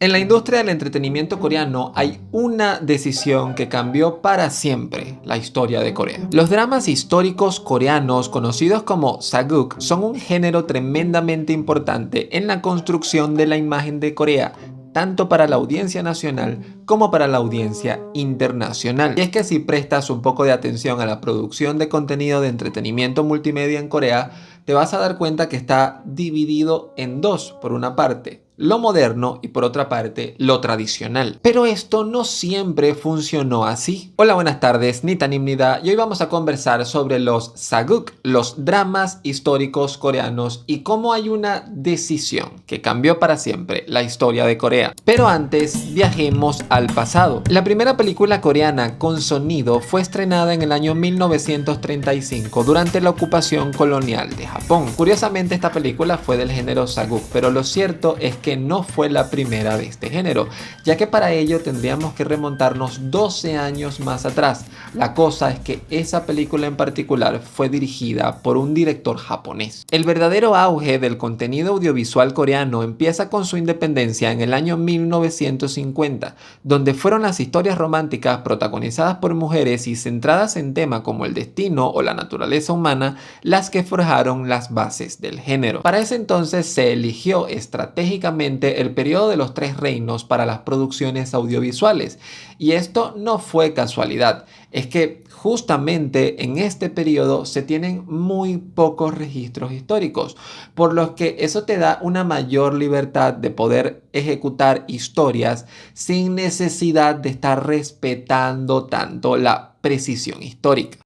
En la industria del entretenimiento coreano hay una decisión que cambió para siempre la historia de Corea. Los dramas históricos coreanos, conocidos como Saguk, son un género tremendamente importante en la construcción de la imagen de Corea, tanto para la audiencia nacional como para la audiencia internacional. Y es que si prestas un poco de atención a la producción de contenido de entretenimiento multimedia en Corea, te vas a dar cuenta que está dividido en dos. Por una parte, lo moderno y por otra parte, lo tradicional. Pero esto no siempre funcionó así. Hola, buenas tardes, Nita Nimnida, y hoy vamos a conversar sobre los Saguk, los dramas históricos coreanos y cómo hay una decisión que cambió para siempre la historia de Corea. Pero antes, viajemos al pasado. La primera película coreana con sonido fue estrenada en el año 1935 durante la ocupación colonial de Japón. Curiosamente, esta película fue del género Saguk, pero lo cierto es que no fue la primera de este género, ya que para ello tendríamos que remontarnos 12 años más atrás. La cosa es que esa película en particular fue dirigida por un director japonés. El verdadero auge del contenido audiovisual coreano empieza con su independencia en el año 1950, donde fueron las historias románticas protagonizadas por mujeres y centradas en temas como el destino o la naturaleza humana las que forjaron las bases del género. Para ese entonces se eligió estratégicamente el periodo de los Tres Reinos para las producciones audiovisuales, y esto no fue casualidad. Es que justamente en este periodo se tienen muy pocos registros históricos, por lo que eso te da una mayor libertad de poder ejecutar historias sin necesidad de estar respetando tanto la precisión histórica.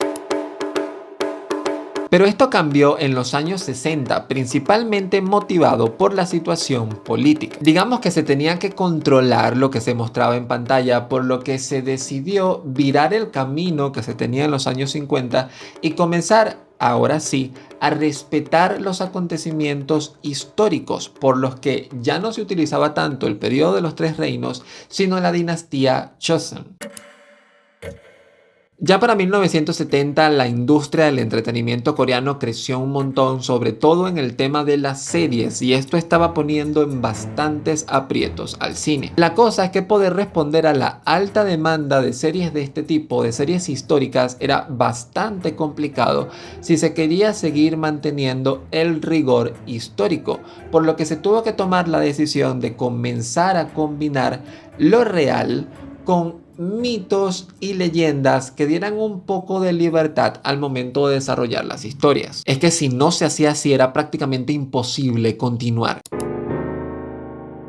Pero esto cambió en los años 60, principalmente motivado por la situación política. Digamos que se tenía que controlar lo que se mostraba en pantalla, por lo que se decidió virar el camino que se tenía en los años 50 y comenzar, ahora sí, a respetar los acontecimientos históricos, por los que ya no se utilizaba tanto el periodo de los Tres Reinos, sino la dinastía Joseon. Ya para 1970 la industria del entretenimiento coreano creció un montón, sobre todo en el tema de las series, y esto estaba poniendo en bastantes aprietos al cine. La cosa es que poder responder a la alta demanda de series de este tipo, de series históricas, era bastante complicado si se quería seguir manteniendo el rigor histórico, por lo que se tuvo que tomar la decisión de comenzar a combinar lo real con mitos y leyendas que dieran un poco de libertad al momento de desarrollar las historias. Es que si no se hacía así era prácticamente imposible continuar.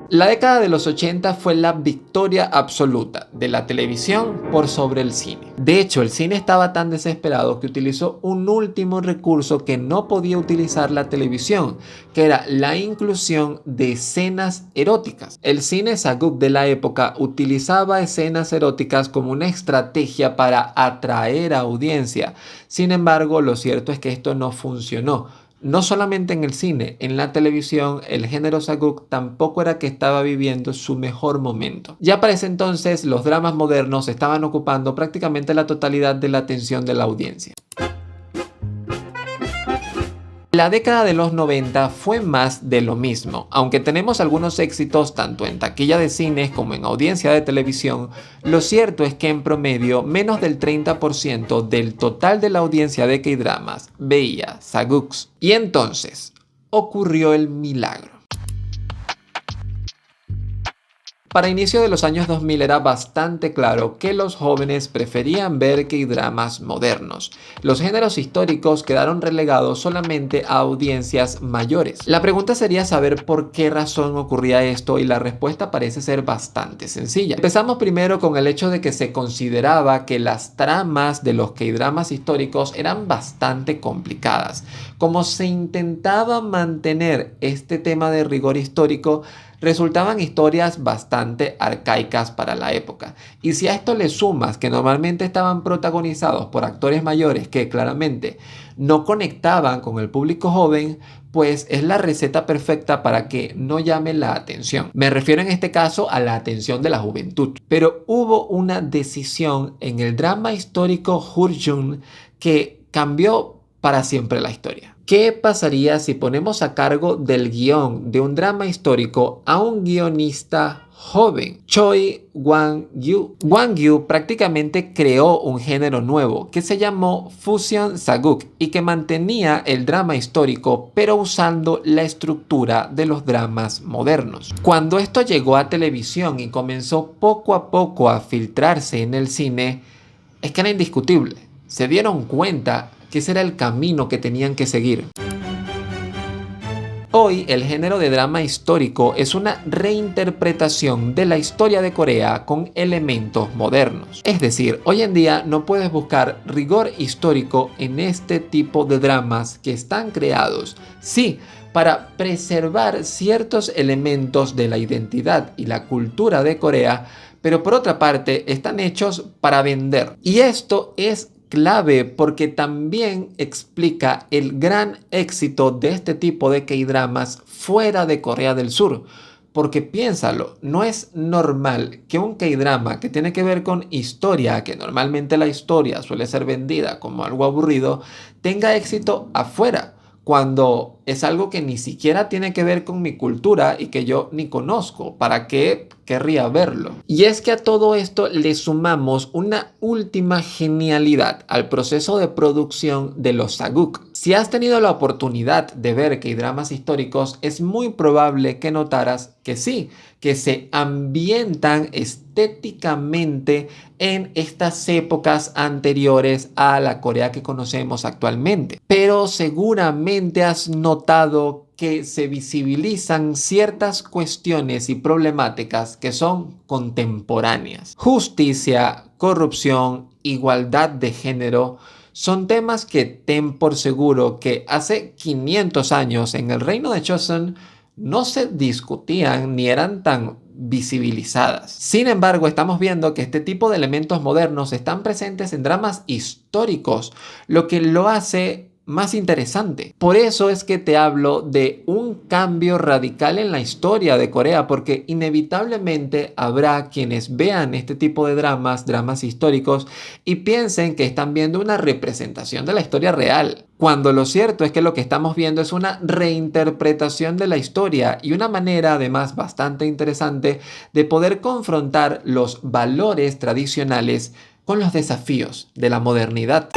La década de los 80 fue la victoria absoluta de la televisión por sobre el cine. De hecho, el cine estaba tan desesperado que utilizó un último recurso que no podía utilizar la televisión, que era la inclusión de escenas eróticas. El cine Saguk de la época utilizaba escenas eróticas como una estrategia para atraer audiencia. Sin embargo, lo cierto es que esto no funcionó. No solamente en el cine, en la televisión, el género Saguk tampoco era que estaba viviendo su mejor momento. Ya para ese entonces, los dramas modernos estaban ocupando prácticamente la totalidad de la atención de la audiencia. La década de los 90 fue más de lo mismo. Aunque tenemos algunos éxitos tanto en taquilla de cines como en audiencia de televisión, lo cierto es que en promedio menos del 30% del total de la audiencia de K-dramas veía Saguks. Y entonces ocurrió el milagro. Para inicio de los años 2000 era bastante claro que los jóvenes preferían ver K-dramas modernos. Los géneros históricos quedaron relegados solamente a audiencias mayores. La pregunta sería saber por qué razón ocurría esto, y la respuesta parece ser bastante sencilla. Empezamos primero con el hecho de que se consideraba que las tramas de los K-dramas históricos eran bastante complicadas. Como se intentaba mantener este tema de rigor histórico, resultaban historias bastante arcaicas para la época. Y si a esto le sumas que normalmente estaban protagonizados por actores mayores que claramente no conectaban con el público joven, pues es la receta perfecta para que no llame la atención. Me refiero en este caso a la atención de la juventud. Pero hubo una decisión en el drama histórico Hurjun que cambió para siempre la historia. ¿Qué pasaría si ponemos a cargo del guión de un drama histórico a un guionista joven? Choi Wang-yu. Wang-yu prácticamente creó un género nuevo que se llamó Fusion Saguk y que mantenía el drama histórico pero usando la estructura de los dramas modernos. Cuando esto llegó a televisión y comenzó poco a poco a filtrarse en el cine, es que era indiscutible. Se dieron cuenta que ese era el camino que tenían que seguir. Hoy el género de drama histórico es una reinterpretación de la historia de Corea con elementos modernos. Es decir, hoy en día no puedes buscar rigor histórico en este tipo de dramas que están creados, sí, para preservar ciertos elementos de la identidad y la cultura de Corea, pero por otra parte están hechos para vender. Y esto es clave porque también explica el gran éxito de este tipo de K-dramas fuera de Corea del Sur. Porque piénsalo, no es normal que un K-drama que tiene que ver con historia, que normalmente la historia suele ser vendida como algo aburrido, tenga éxito afuera, cuando es algo que ni siquiera tiene que ver con mi cultura y que yo ni conozco. ¿Para qué querría verlo? Y es que a todo esto le sumamos una última genialidad al proceso de producción de los Saguk. Si has tenido la oportunidad de ver K-dramas históricos, es muy probable que notaras que sí, que se ambientan estéticamente en estas épocas anteriores a la Corea que conocemos actualmente. Pero seguramente has notado que se visibilizan ciertas cuestiones y problemáticas que son contemporáneas. Justicia, corrupción, igualdad de género son temas que ten por seguro que hace 500 años en el reino de Joseon no se discutían ni eran tan visibilizadas. Sin embargo, estamos viendo que este tipo de elementos modernos están presentes en dramas históricos, lo que lo hace más interesante. Por eso es que te hablo de un cambio radical en la historia de Corea, porque inevitablemente habrá quienes vean este tipo de dramas históricos y piensen que están viendo una representación de la historia real, cuando lo cierto es que lo que estamos viendo es una reinterpretación de la historia y una manera además bastante interesante de poder confrontar los valores tradicionales con los desafíos de la modernidad.